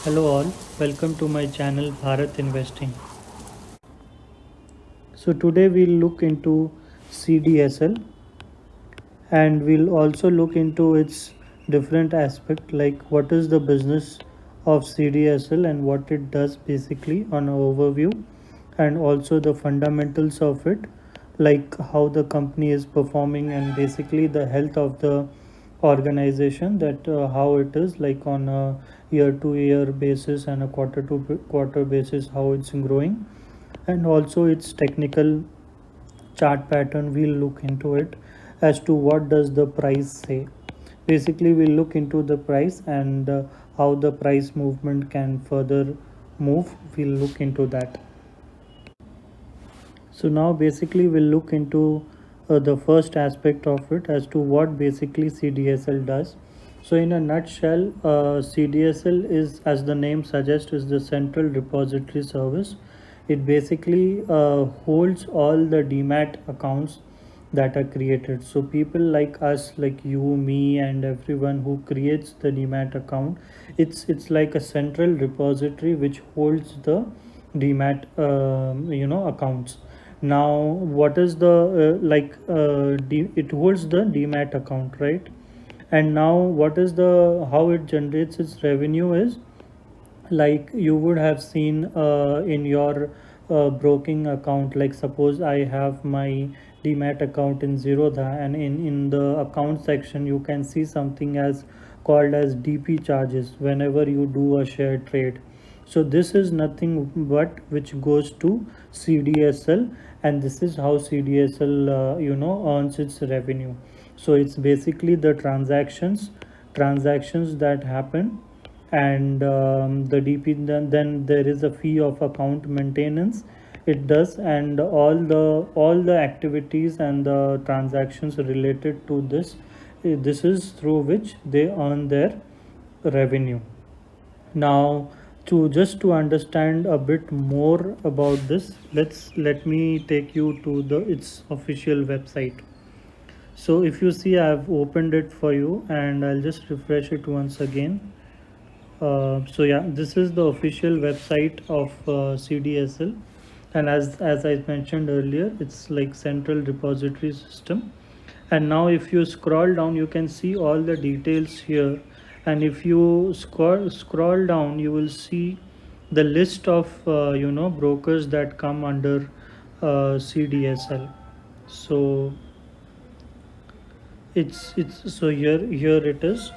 Hello all, welcome to my channel Bharat Investing. So today we'll look into CDSL and we'll also look into its different aspect like what is the business of CDSL and what it does basically on an overview, and also the fundamentals of it, like how the company is performing and basically the health of the organization, that how it is like on a year to year basis and a quarter to quarter basis, how it's growing, and also its technical chart pattern. We'll look into it as to what does the price say. Basically we'll look into the price and how the price movement can further move. We'll look into that. So now basically we'll look into the first aspect of it as to what basically CDSL does. So in a nutshell, CDSL is, as the name suggests, is the central repository service. It basically holds all the demat accounts that are created. So people like us, like you, me, and everyone who creates the demat account, it's like a central repository which holds the demat accounts. Now what is the it holds the demat account, right? And now what is the how it generates its revenue is, like you would have seen in your broking account. Like suppose I have my demat account in Zerodha, and in the account section you can see something as called as DP charges whenever you do a share trade. So this is nothing but which goes to CDSL, and this is how CDSL earns its revenue. So it's basically the transactions that happen, and the DP, then there is a fee of account maintenance it does, and all the activities and the transactions related to this, this is through which they earn their revenue. Now, to understand a bit more about this, let me take you to the its official website. So if you see, I've opened it for you and I'll just refresh it once again. So yeah, this is the official website of CDSL, and as I mentioned earlier, it's like central repository system. And now if you scroll down, you can see all the details here, and if you scroll down, you will see the list of brokers that come under CDSL. So it's so here it is,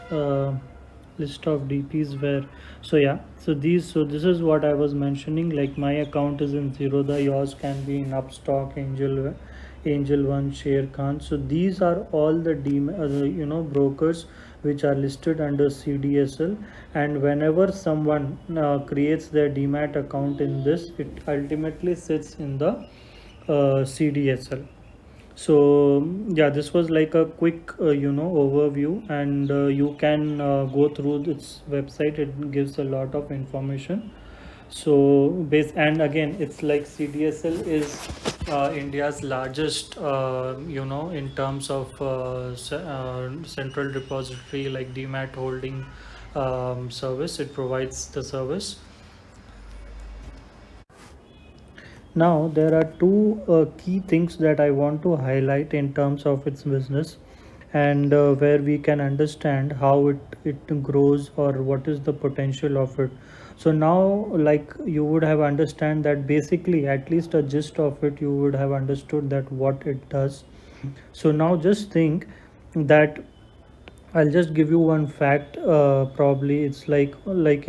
list of DPs where, so yeah, so this is what I was mentioning, like my account is in Zerodha, yours can be in Upstock, Angel One, Share Khan. So these are all the brokers which are listed under CDSL, and whenever someone creates their demat account in this, it ultimately sits in the CDSL. So yeah, this was like a quick overview, and you can go through this website. It gives a lot of information. So base, and again it's like CDSL is India's largest in terms of central repository, like demat holding service. It provides the service. Now, there are two key things that I want to highlight in terms of its business, and where we can understand how it grows or what is the potential of it. So now, like you would have understand that basically, at least a gist of it, you would have understood that what it does. So now just think that I'll just give you one fact. Probably it's like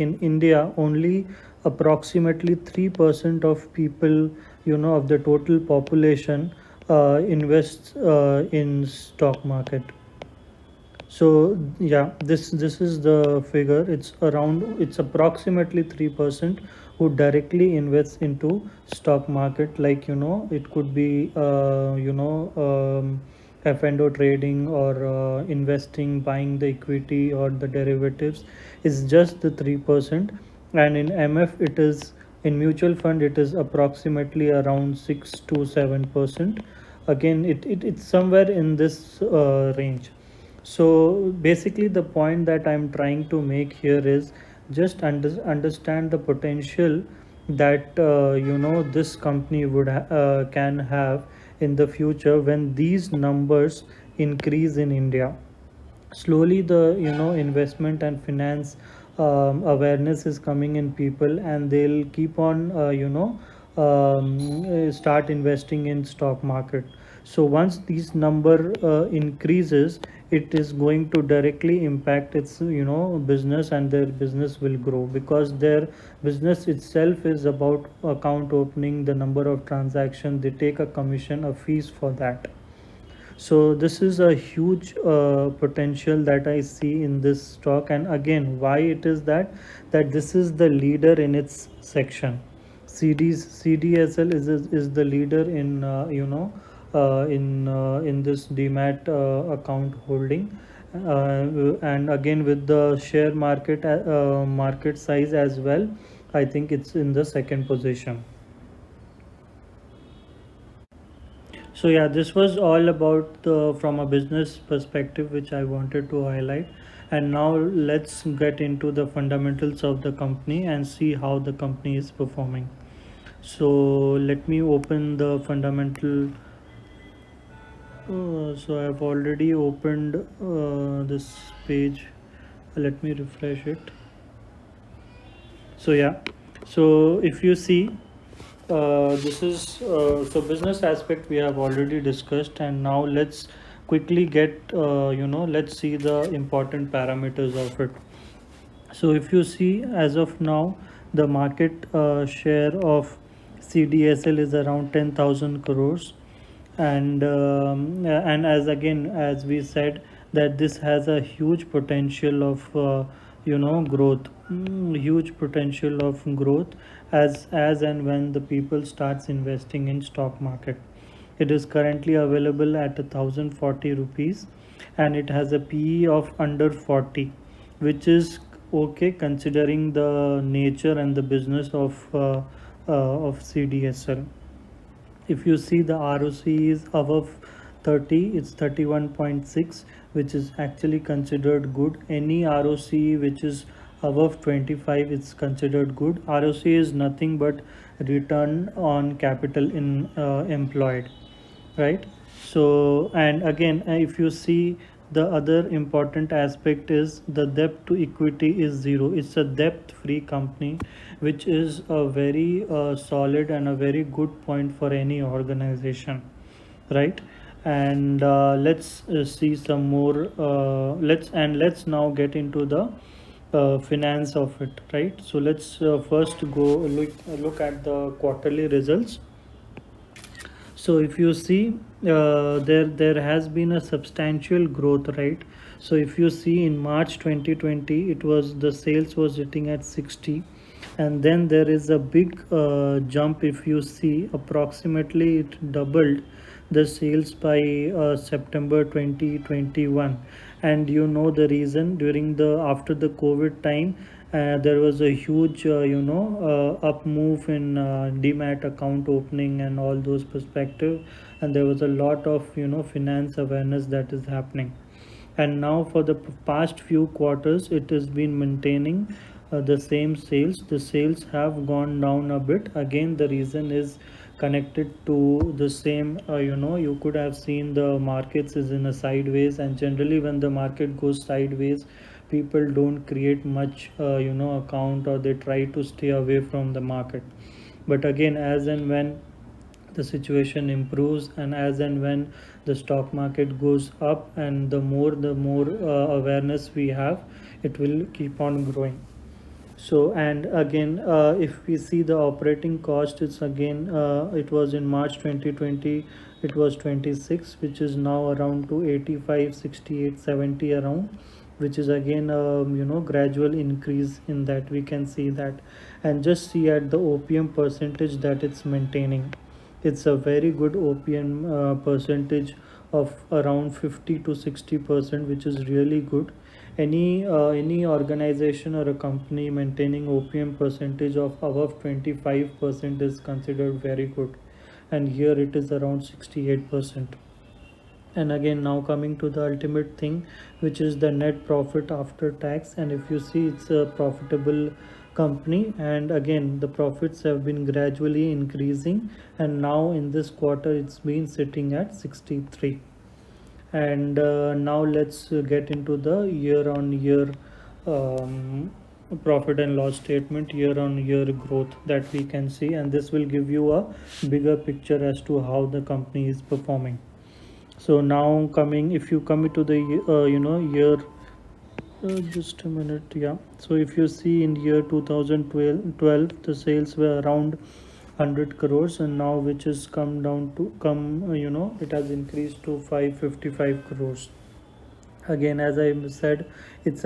in India, only approximately 3% of people, of the total population, invests in stock market. So yeah, this is the figure. It's approximately 3% who directly invests into stock market. Like it could be F&O trading, or investing, buying the equity or the derivatives, is just the 3%. And in MF it is, in mutual fund it is approximately around 6 to 7%. Again, it's somewhere in this range. So basically the point that I'm trying to make here is just understand the potential that this company can have in the future when these numbers increase in India. Slowly the investment and finance awareness is coming in people, and they'll keep on start investing in stock market. So once these number increases, it is going to directly impact its business, and their business will grow because their business itself is about account opening, the number of transactions, they take a commission, a fees for that. So this is a huge potential that I see in this stock. And again, why it is that this is the leader in its section. CDSL is the leader in in this demat account holding, and again with the share market size as well, I think it's in the second position. So yeah, this was all about from a business perspective which I wanted to highlight. And now let's get into the fundamentals of the company and see how the company is performing. So let me open the fundamental. So I've already opened this page. Let me refresh it. So yeah, so if you see, this is so business aspect we have already discussed, and now let's quickly get let's see the important parameters of it. So if you see, as of now, the market share of CDSL is around 10,000 crores, and as again as we said that this has a huge potential of growth, huge potential of growth as and when the people starts investing in stock market. It is currently available at 1040 rupees, and it has a PE of under 40, which is okay considering the nature and the business of CDSL. If you see, the ROC is above 30, it's 31.6, which is actually considered good. Any ROC which is above 25, it's considered good. ROC is nothing but return on capital in employed, right? So, and again, if you see, the other important aspect is the debt to equity is zero. It's a debt free company, which is a very solid and a very good point for any organization, right? And let's see some more, let's now get into the finance of it, right? So let's first go look at the quarterly results. So if you see, there has been a substantial growth, right? So if you see, in March 2020, it was the sales was sitting at 60, and then there is a big jump. If you see, approximately it doubled the sales by September 2021. And you know the reason, during the after the COVID time, there was a huge up move in demat account opening and all those perspective, and there was a lot of finance awareness that is happening. And now for the past few quarters it has been maintaining the same sales. The sales have gone down a bit. Again, the reason is connected to the same, you could have seen the markets is in a sideways, and generally when the market goes sideways, people don't create much account, or they try to stay away from the market. But again, as and when the situation improves, and as and when the stock market goes up, and the more awareness we have, it will keep on growing. So, and again, if we see the operating cost, it's again, it was in March 2020, it was 26, which is now around to 85, 68, 70 around, which is again gradual increase in that, we can see that. And just see at the OPM percentage that it's maintaining. It's a very good OPM percentage of around 50 to 60%, which is really good. Any organization or a company maintaining OPM percentage of above 25% is considered very good, and here it is around 68%. And again, now coming to the ultimate thing, which is the net profit after tax. And if you see, it's a profitable company, and again the profits have been gradually increasing, and now in this quarter it's been sitting at 63. And now let's get into the year on year profit and loss statement, year on year growth that we can see, and this will give you a bigger picture as to how the company is performing. So now coming, if you come to the year, just a minute, yeah. So if you see in year 2012, the sales were around 100 crores, and now which has come down to it has increased to 555 crores. Again, as I said, it's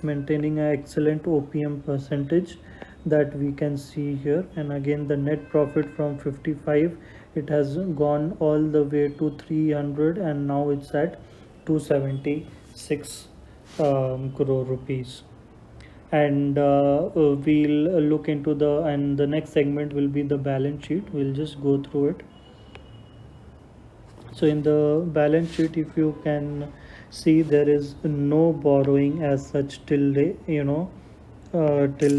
maintaining an excellent OPM percentage that we can see here. And again, the net profit from 55, it has gone all the way to 300, and now it's at 276 crore rupees. And we'll look into the next segment will be the balance sheet. We'll just go through it. So in the balance sheet, if you can see, there is no borrowing as such till till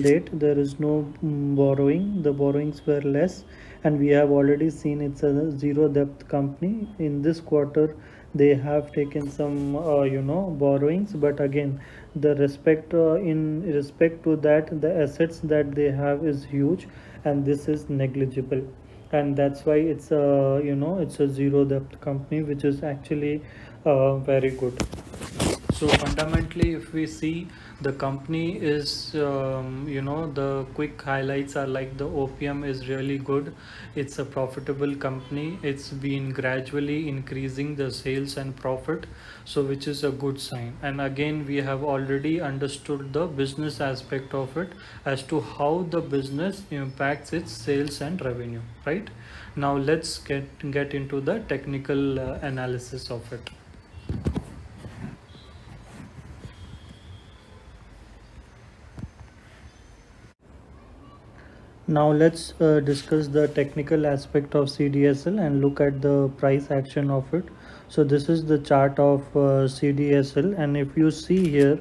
date. There is no borrowing. The borrowings were less, and we have already seen it's a zero debt company. In this quarter, they have taken some borrowings, but again, the respect in respect to that, the assets that they have is huge, and this is negligible. And that's why it's a zero debt company, which is actually very good. So fundamentally, if we see, the company is, the quick highlights are like the OPM is really good. It's a profitable company. It's been gradually increasing the sales and profit, so which is a good sign. And again, we have already understood the business aspect of it as to how the business impacts its sales and revenue, right? Now let's get into the technical analysis of it. Now let's discuss the technical aspect of CDSL and look at the price action of it. So this is the chart of CDSL, and if you see here,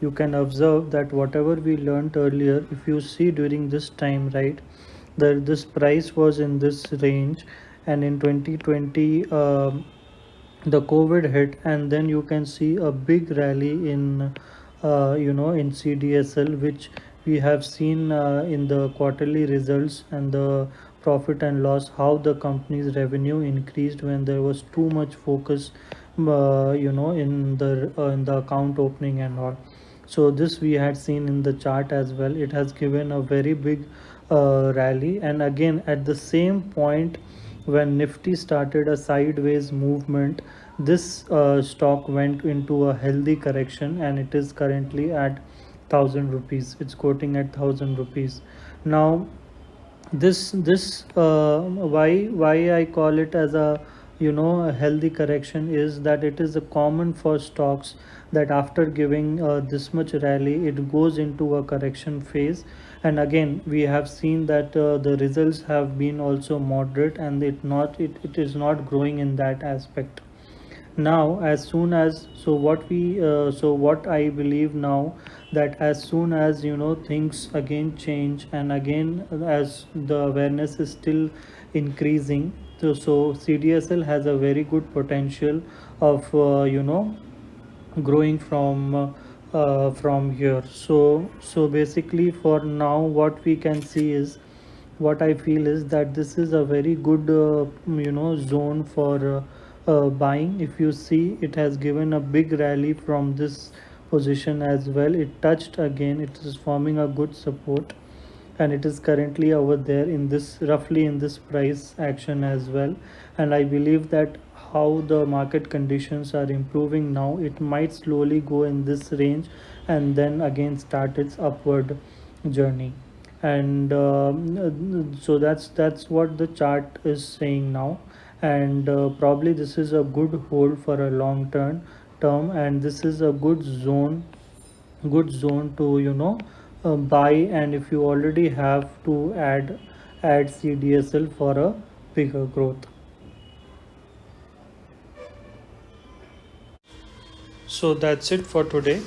you can observe that whatever we learned earlier, if you see during this time, right, that this price was in this range, and in 2020 the COVID hit, and then you can see a big rally in CDSL, which we have seen in the quarterly results and the profit and loss, how the company's revenue increased when there was too much focus in the account opening and all. So this we had seen in the chart as well. It has given a very big rally, and again at the same point when Nifty started a sideways movement, this stock went into a healthy correction, and it is currently at 1,000 rupees. It's quoting at 1,000 rupees now. Why I call it as a healthy correction is that it is a common for stocks that after giving this much rally, it goes into a correction phase. And again, we have seen that the results have been also moderate, and it is not growing in that aspect. Now as soon as, so what I believe now, that as soon as things again change, and again as the awareness is still increasing, so CDSL has a very good potential of growing from here. So basically, for now, what we can see is, what I feel is that this is a very good zone for buying. If you see, it has given a big rally from this position as well. It touched again, it is forming a good support, and it is currently over there in this, roughly in this price action as well. And I believe that how the market conditions are improving now, it might slowly go in this range, and then again start its upward journey. And so that's what the chart is saying now. And probably this is a good hold for a long term, and this is a good zone to buy. And if you already have to add CDSL for a bigger growth. So that's it for today.